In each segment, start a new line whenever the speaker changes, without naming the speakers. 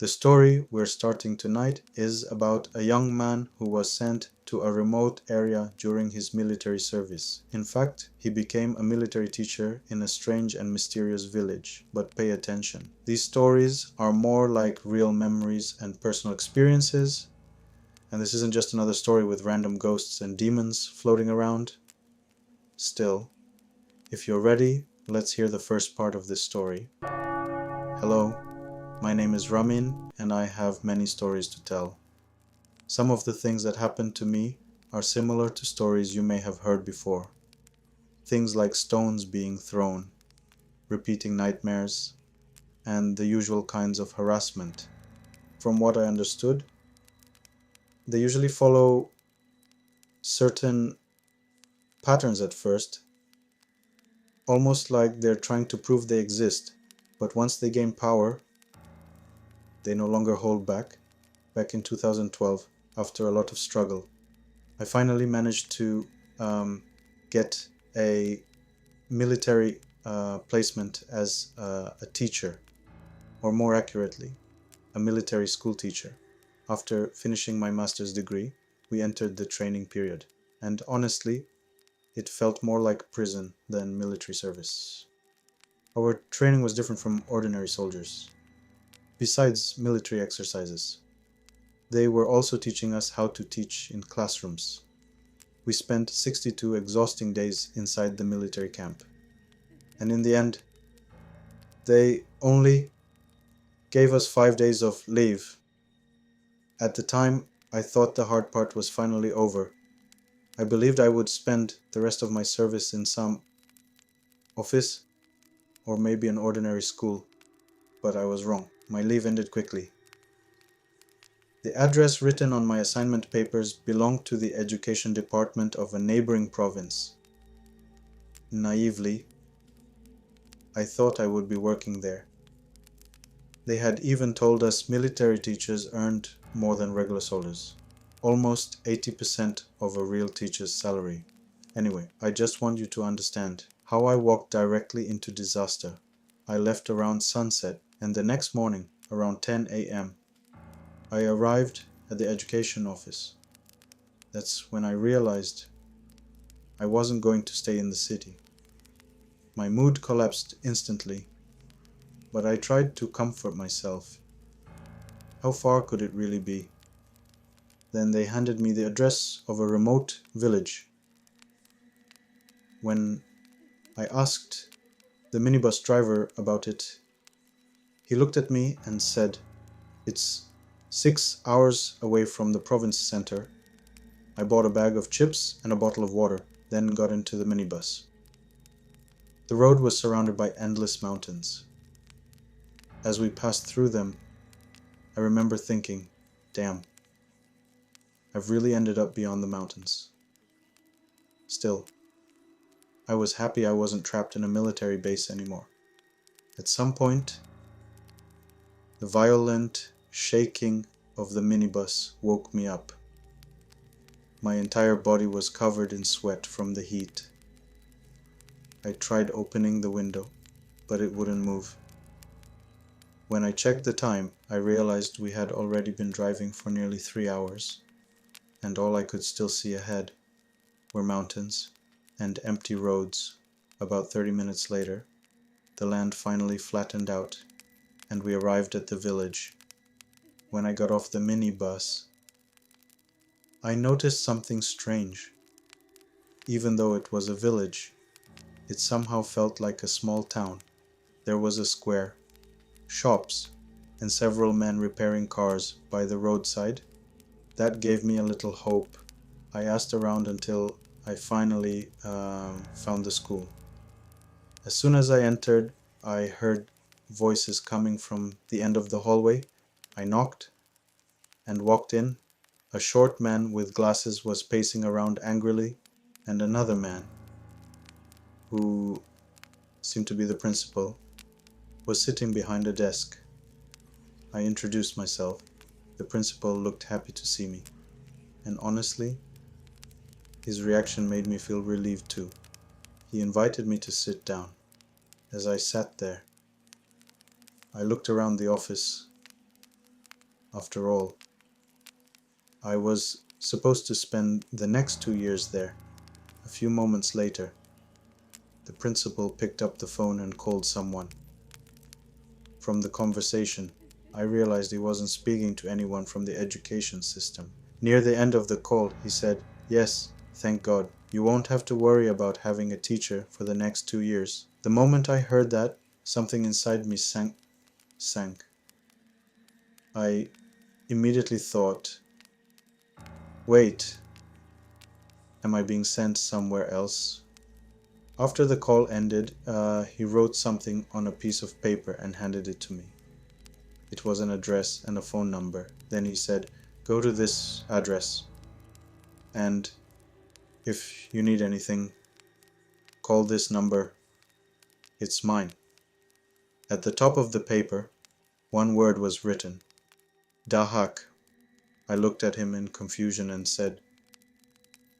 The story we're starting tonight is about a young man who was sent to a remote area during his military service. In fact, he became a military teacher in a strange and mysterious village. But pay attention. These stories are more like real memories and personal experiences, and this isn't just another story with random ghosts and demons floating around. Still, if you're ready, let's hear the first part of this story. Hello. My name is Ramin, and I have many stories to tell. Some of the things that happened to me are similar to stories you may have heard before. Things like stones being thrown, repeating nightmares, and the usual kinds of harassment. From what I understood, they usually follow certain patterns at first, almost like they're trying to prove they exist, but once they gain power, they no longer hold back. Back in 2012, after a lot of struggle, I finally managed to get a military placement as a teacher, or more accurately, a military school teacher. After finishing my master's degree, we entered the training period, and honestly, it felt more like prison than military service. Our training was different from ordinary soldiers. Besides military exercises, they were also teaching us how to teach in classrooms. We spent 62 exhausting days inside the military camp. And in the end, they only gave us 5 days of leave. At the time, I thought the hard part was finally over. I believed I would spend the rest of my service in some office or maybe an ordinary school, but I was wrong. My leave ended quickly. The address written on my assignment papers belonged to the education department of a neighboring province. Naively, I thought I would be working there. They had even told us military teachers earned more than regular soldiers, almost 80% of a real teacher's salary. Anyway, I just want you to understand how I walked directly into disaster. I left around sunset, and the next morning, around 10 a.m., I arrived at the education office. That's when I realized I wasn't going to stay in the city. My mood collapsed instantly, but I tried to comfort myself. How far could it really be? Then they handed me the address of a remote village. When I asked the minibus driver about it, he looked at me and said, "It's 6 hours away from the province center." I bought a bag of chips and a bottle of water, then got into the minibus. The road was surrounded by endless mountains. As we passed through them, I remember thinking, damn, I've really ended up beyond the mountains. Still, I was happy I wasn't trapped in a military base anymore. At some point, the violent shaking of the minibus woke me up. My entire body was covered in sweat from the heat. I tried opening the window, but it wouldn't move. When I checked the time, I realized we had already been driving for nearly 3 hours, and all I could still see ahead were mountains and empty roads. About 30 minutes later, the land finally flattened out, and we arrived at the village. When I got off the minibus, I noticed something strange. Even though it was a village, it somehow felt like a small town. There was a square, shops, and several men repairing cars by the roadside. That gave me a little hope. I asked around until I finally found the school. As soon as I entered, I heard voices coming from the end of the hallway. I knocked and walked in. A short man with glasses was pacing around angrily, and another man, who seemed to be the principal, was sitting behind a desk. I introduced myself. The principal looked happy to see me, and honestly, his reaction made me feel relieved too. He invited me to sit down. As I sat there, I looked around the office. After all, I was supposed to spend the next 2 years there. A few moments later, the principal picked up the phone and called someone. From the conversation, I realized he wasn't speaking to anyone from the education system. Near the end of the call, he said, "Yes, thank God. You won't have to worry about having a teacher for the next 2 years." The moment I heard that, something inside me sank. I immediately thought, wait, am I being sent somewhere else? After the call ended, he wrote something on a piece of paper and handed it to me. It was an address and a phone number. Then he said, "Go to this address, and if you need anything, call this number. It's mine." At the top of the paper, one word was written, Dahak. I looked at him in confusion and said,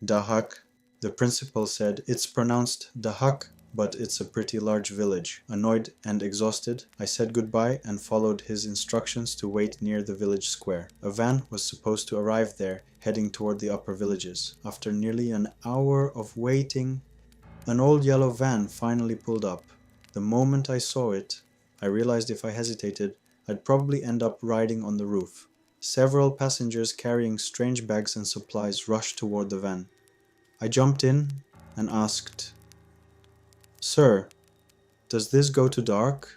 "Dahak?" The principal said, "It's pronounced Dahak, but it's a pretty large village." Annoyed and exhausted, I said goodbye and followed his instructions to wait near the village square. A van was supposed to arrive there, heading toward the upper villages. After nearly an hour of waiting, an old yellow van finally pulled up. The moment I saw it, I realized if I hesitated, I'd probably end up riding on the roof. Several passengers carrying strange bags and supplies rushed toward the van. I jumped in and asked, "Sir, does this go to Dahak?"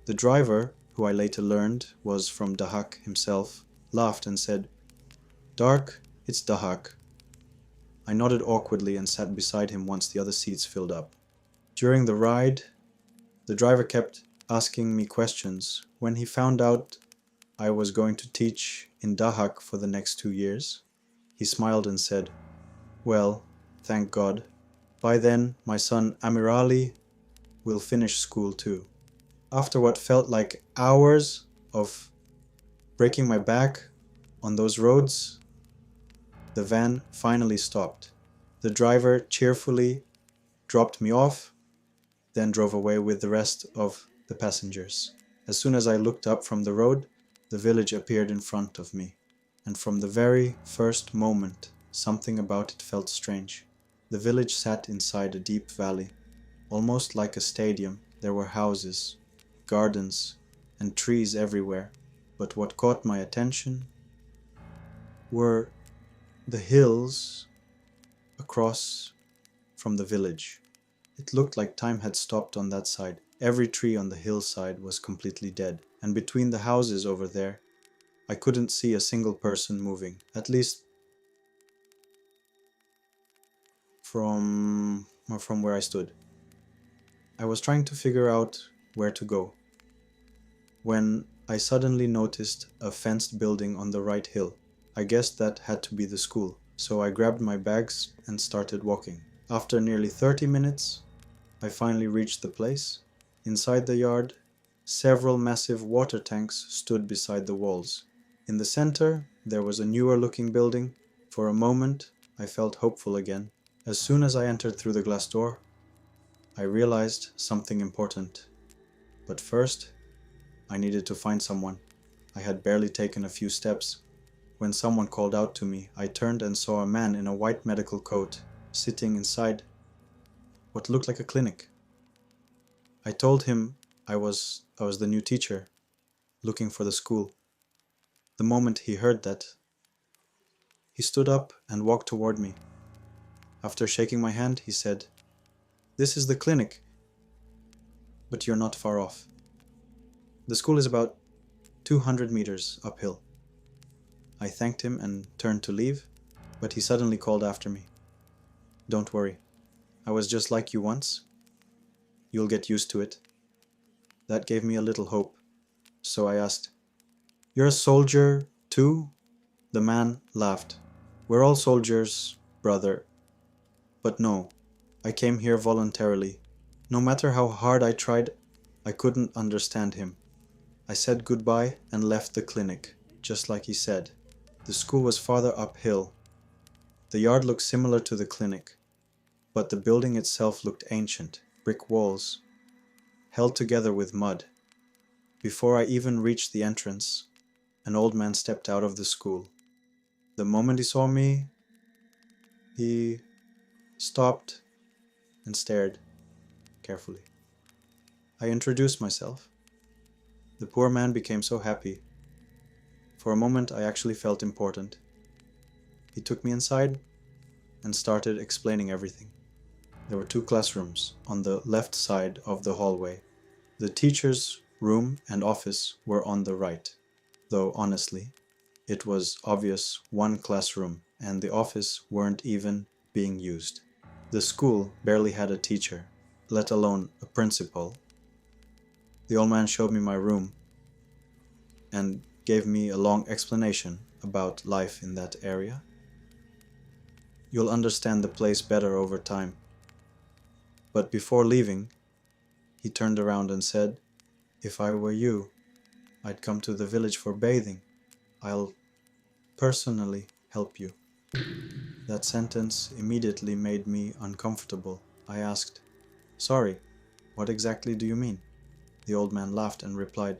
The driver, who I later learned was from Dahak himself, laughed and said, "Dahak, it's Dahak." I nodded awkwardly and sat beside him once the other seats filled up. During the ride, the driver kept asking me questions. When he found out I was going to teach in Dahak for the next 2 years, he smiled and said, "Well, thank God. By then, my son Amirali will finish school too." After what felt like hours of breaking my back on those roads, the van finally stopped. The driver cheerfully dropped me off, then drove away with the rest of the passengers. As soon as I looked up from the road, the village appeared in front of me, and from the very first moment, something about it felt strange. The village sat inside a deep valley, almost like a stadium. There were houses, gardens, and trees everywhere, but what caught my attention were the hills across from the village. It looked like time had stopped on that side. Every tree on the hillside was completely dead, and between the houses over there, I couldn't see a single person moving, at least from where I stood. I was trying to figure out where to go when I suddenly noticed a fenced building on the right hill. I guessed that had to be the school, so I grabbed my bags and started walking. After nearly 30 minutes, I finally reached the place. Inside the yard, several massive water tanks stood beside the walls. In the center, there was a newer looking building. For a moment, I felt hopeful again. As soon as I entered through the glass door, I realized something important. But first, I needed to find someone. I had barely taken a few steps when someone called out to me. I turned and saw a man in a white medical coat sitting inside what looked like a clinic. I told him I was the new teacher looking for the school. The moment he heard that, he stood up and walked toward me. After shaking my hand, he said, "This is the clinic, but you're not far off. The school is about 200 meters uphill." I thanked him and turned to leave, but he suddenly called after me, "Don't worry, I was just like you once. You'll get used to it." That gave me a little hope, so I asked, "You're a soldier too?" The man laughed. "We're all soldiers, brother. But no, I came here voluntarily. No matter how hard I tried, I couldn't understand him." I said goodbye and left the clinic, just like he said. The school was farther uphill. The yard looked similar to the clinic, but the building itself looked ancient, brick walls, held together with mud. Before I even reached the entrance, An old man stepped out of the school. The moment he saw me, he stopped and stared carefully. I introduced myself. The poor man became so happy. For a moment, I actually felt important. He took me inside and started explaining everything. There were 2 classrooms on the left side of the hallway. The teacher's room and office were on the right, though honestly, it was obvious one classroom and the office weren't even being used. The school barely had a teacher, let alone a principal. The old man showed me my room and gave me a long explanation about life in that area. You'll understand the place better over time. But before leaving, he turned around and said, "If I were you, I'd come to the village for bathing. I'll personally help you." That sentence immediately made me uncomfortable. I asked, "Sorry, what exactly do you mean?" The old man laughed and replied,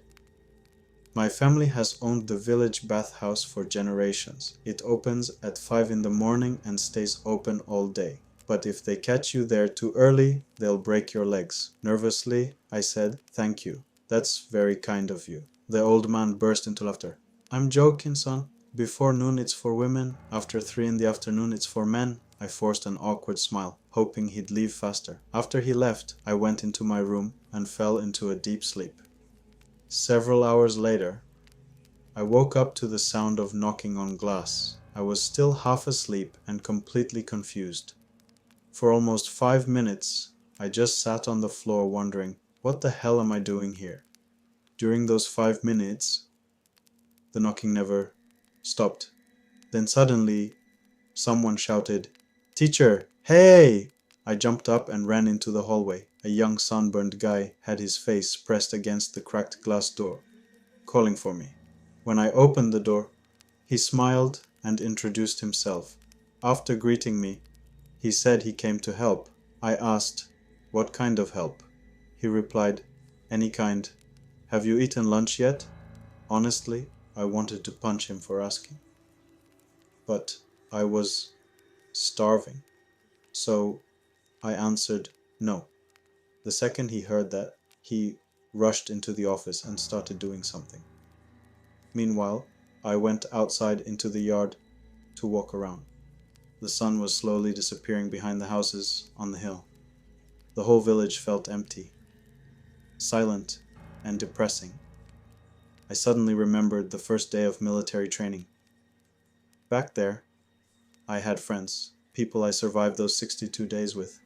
"My family has owned the village bathhouse for generations. It opens at 5 in the morning and stays open all day. But if they catch you there too early, they'll break your legs." Nervously, I said, "Thank you. That's very kind of you." The old man burst into laughter. "I'm joking, son. Before noon it's for women, after 3 in the afternoon it's for men." I forced an awkward smile, hoping he'd leave faster. After he left, I went into my room and fell into a deep sleep. Several hours later, I woke up to the sound of knocking on glass. I was still half asleep and completely confused. For almost 5 minutes, I just sat on the floor wondering, what the hell am I doing here? During those 5 minutes, the knocking never stopped. Then suddenly, someone shouted, "Teacher, hey!" I jumped up and ran into the hallway. A young sunburned guy had his face pressed against the cracked glass door, calling for me. When I opened the door, he smiled and introduced himself. After greeting me, he said he came to help. I asked, "What kind of help?" He replied, "Any kind. Have you eaten lunch yet?" Honestly, I wanted to punch him for asking. But I was starving. So I answered, "No." The second he heard that, he rushed into the office and started doing something. Meanwhile, I went outside into the yard to walk around. The sun was slowly disappearing behind the houses on the hill. The whole village felt empty, silent, and depressing. I suddenly remembered the first day of military training. Back there, I had friends, people I survived those 62 days with.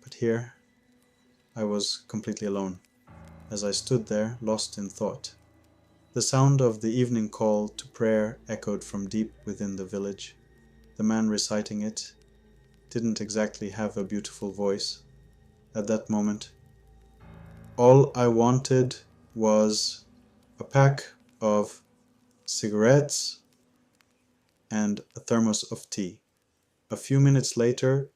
But here, I was completely alone, as I stood there, lost in thought. The sound of the evening call to prayer echoed from deep within the village. The man reciting it didn't exactly have a beautiful voice. At that moment, all I wanted was a pack of cigarettes and a thermos of tea. A few minutes later,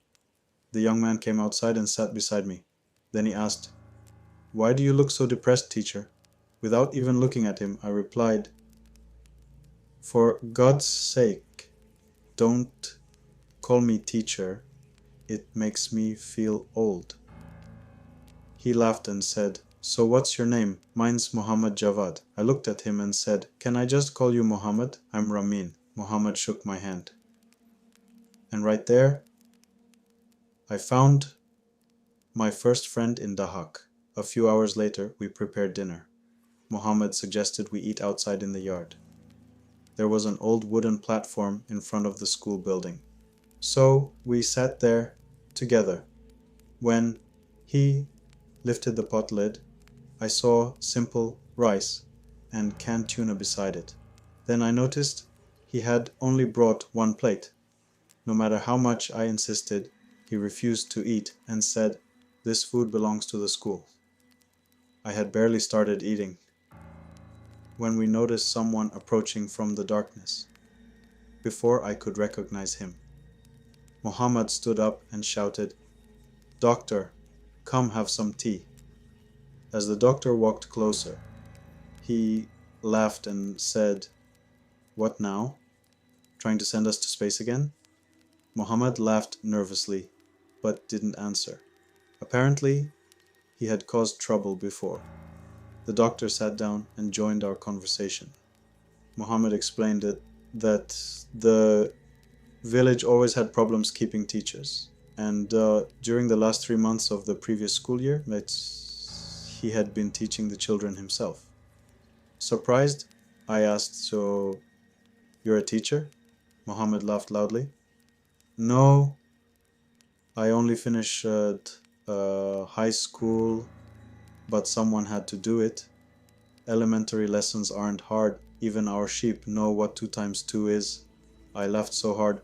the young man came outside and sat beside me. Then he asked, "Why do you look so depressed, teacher?" Without even looking at him, I replied, "For God's sake, don't call me teacher. It makes me feel old." He laughed and said, "So what's your name?" "Mine's Muhammad Javad." I looked at him and said, "Can I just call you Muhammad? I'm Ramin." Muhammad shook my hand. And right there, I found my first friend in Dahak. A few hours later, we prepared dinner. Muhammad suggested we eat outside in the yard. There was an old wooden platform in front of the school building. So we sat there together. When he lifted the pot lid, I saw simple rice and canned tuna beside it. Then I noticed he had only brought one plate. No matter how much I insisted, he refused to eat and said, "This food belongs to the school." I had barely started eating when we noticed someone approaching from the darkness. Before I could recognize him, Muhammad stood up and shouted, "Doctor, come have some tea." As the doctor walked closer, he laughed and said, What now? Trying to send us to space again? Mohammed laughed nervously, but didn't answer. Apparently, he had caused trouble before. The doctor sat down and joined our conversation. Mohammed explained that the village always had problems keeping teachers. And during the last 3 months of the previous school year, he had been teaching the children himself. Surprised, I asked, "So, you're a teacher?" Mohammed laughed loudly. "No, I only finished high school, but someone had to do it. Elementary lessons aren't hard. Even our sheep know what 2 times 2 is." I laughed so hard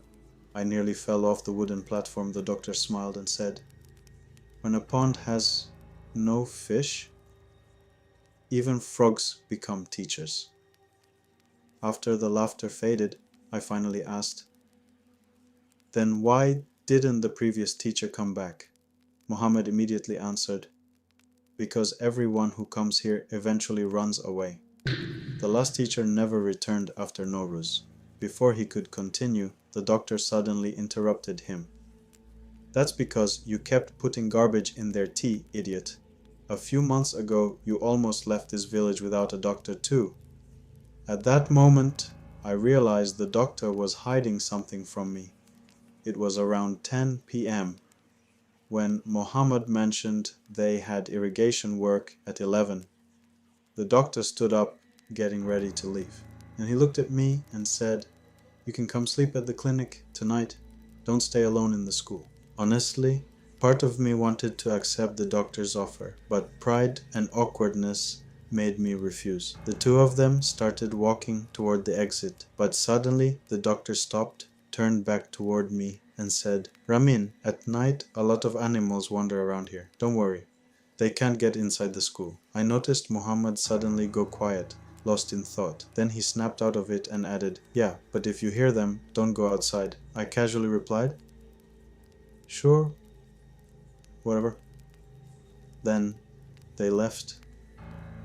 I nearly fell off the wooden platform. The doctor smiled and said, "When a pond has no fish, even frogs become teachers." After the laughter faded, I finally asked, "Then why didn't the previous teacher come back?" Mohammed immediately answered, "Because everyone who comes here eventually runs away." The last teacher never returned after Nowruz. Before he could continue, the doctor suddenly interrupted him. "That's because you kept putting garbage in their tea, idiot. A few months ago, you almost left this village without a doctor too." At that moment, I realized the doctor was hiding something from me. It was around 10 p.m. when Mohammed mentioned they had irrigation work at 11. The doctor stood up, getting ready to leave, and he looked at me and said, "You can come sleep at the clinic tonight. Don't stay alone in the school." Honestly, part of me wanted to accept the doctor's offer, but pride and awkwardness made me refuse. The two of them started walking toward the exit, but suddenly the doctor stopped, turned back toward me, and said, "Ramin, at night a lot of animals wander around here. Don't worry. They can't get inside the school." I noticed Muhammad suddenly go quiet, lost in thought. Then he snapped out of it and added, "Yeah, but if you hear them, don't go outside." I casually replied, "Sure, whatever." Then they left.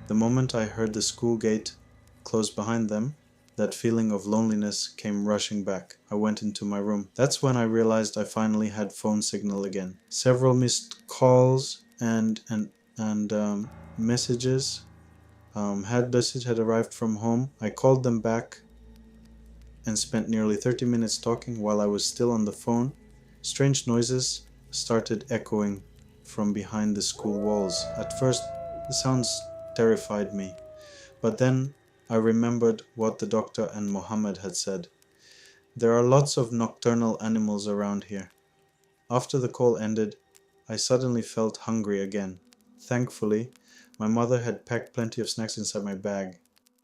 The moment I heard the school gate close behind them, that feeling of loneliness came rushing back. I went into my room. That's when I realized I finally had phone signal again. Several missed calls and messages. Message had arrived from home. I called them back and spent nearly 30 minutes talking. While I was still on the phone, strange noises started echoing from behind the school walls. At first, the sounds terrified me, but then I remembered what the doctor and Mohammed had said. There are lots of nocturnal animals around here. After the call ended, I suddenly felt hungry again. Thankfully, my mother had packed plenty of snacks inside my bag.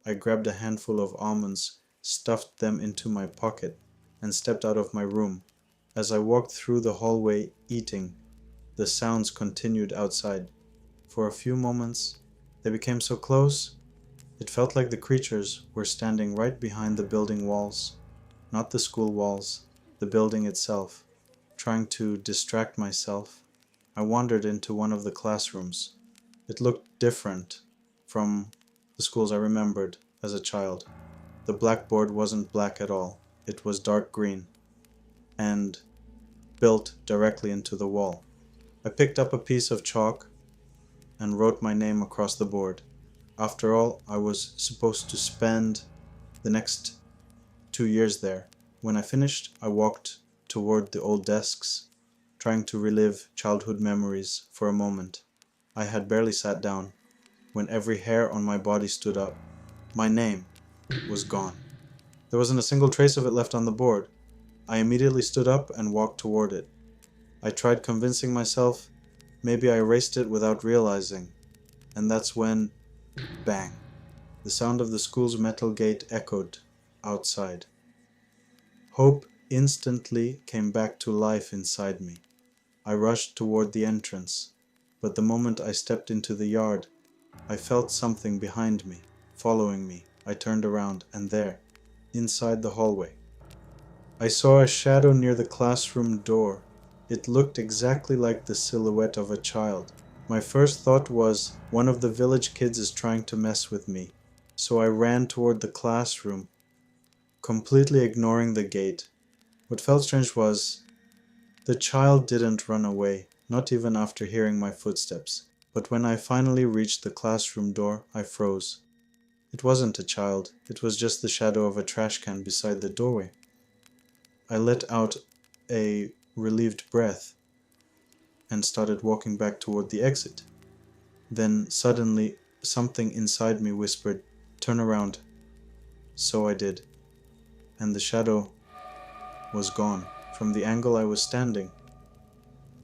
I grabbed a handful of almonds, stuffed them into my pocket, and stepped out of my room. As I walked through the hallway eating, the sounds continued outside. For a few moments, they became so close, it felt like the creatures were standing right behind the building walls. Not the school walls, the building itself. Trying to distract myself, I wandered into one of the classrooms. It looked different from the schools I remembered as a child. The blackboard wasn't black at all. It was dark green and built directly into the wall. I picked up a piece of chalk and wrote my name across the board. After all, I was supposed to spend the next 2 years there. When I finished, I walked toward the old desks, trying to relive childhood memories for a moment. I had barely sat down when every hair on my body stood up. My name was gone. There wasn't a single trace of it left on the board. I immediately stood up and walked toward it. I tried convincing myself maybe I erased it without realizing. And that's when, bang, the sound of the school's metal gate echoed outside. Hope instantly came back to life inside me. I rushed toward the entrance, but the moment I stepped into the yard, I felt something behind me, following me. I turned around, and there, inside the hallway, I saw a shadow near the classroom door. It looked exactly like the silhouette of a child. My first thought was, one of the village kids is trying to mess with me. So I ran toward the classroom, completely ignoring the gate. What felt strange was the child didn't run away, not even after hearing my footsteps. But when I finally reached the classroom door, I froze. It wasn't a child, it was just the shadow of a trash can beside the doorway. I let out a relieved breath and started walking back toward the exit. Then suddenly, something inside me whispered, "Turn around." So I did, and the shadow was gone. From the angle I was standing,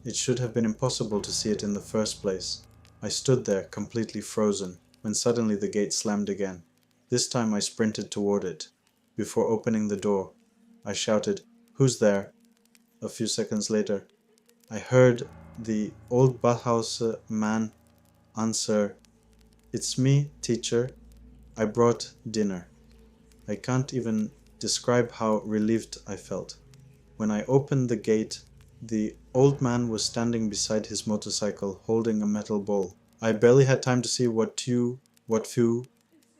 it should have been impossible to see it in the first place. I stood there, completely frozen, when suddenly the gate slammed again. This time I sprinted toward it. Before opening the door, I shouted, "Who's there?" A few seconds later, I heard the old Bauhaus man answer, "It's me, teacher. I brought dinner." I can't even describe how relieved I felt. When I opened the gate, the old man was standing beside his motorcycle holding a metal bowl. I barely had time to see what few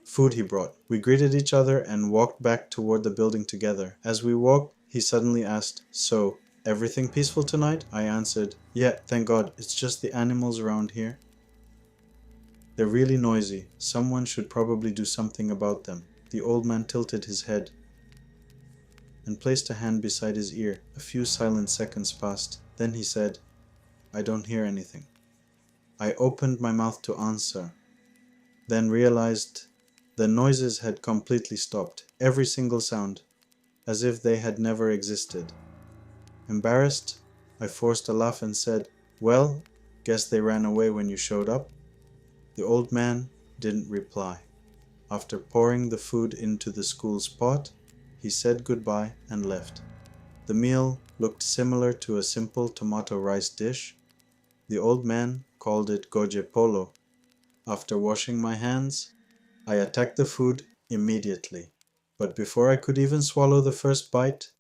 food he brought. We greeted each other and walked back toward the building together. As we walked, he suddenly asked, "So, everything peaceful tonight?" I answered, "Yeah, thank God. It's just the animals around here. They're really noisy. Someone should probably do something about them." The old man tilted his head and placed a hand beside his ear. A few silent seconds passed. Then he said, "I don't hear anything." I opened my mouth to answer, then realized the noises had completely stopped. Every single sound, as if they had never existed. Embarrassed, I forced a laugh and said, "Well, guess they ran away when you showed up." The old man didn't reply. After pouring the food into the school's pot, he said goodbye and left. The meal looked similar to a simple tomato rice dish. The old man called it goje polo. After washing my hands, I attacked the food immediately. But before I could even swallow the first bite,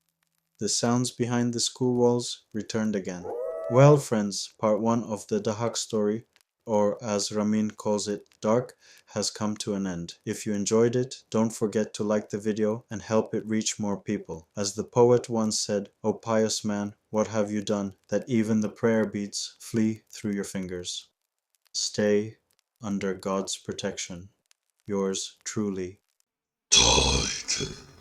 the sounds behind the school walls returned again. Well, friends, part 1 of the Dahak story, or as Ramin calls it, Dark, has come to an end. If you enjoyed it, don't forget to like the video and help it reach more people. As the poet once said, "O pious man, what have you done, that even the prayer beads flee through your fingers?" Stay under God's protection. Yours truly,
Tight.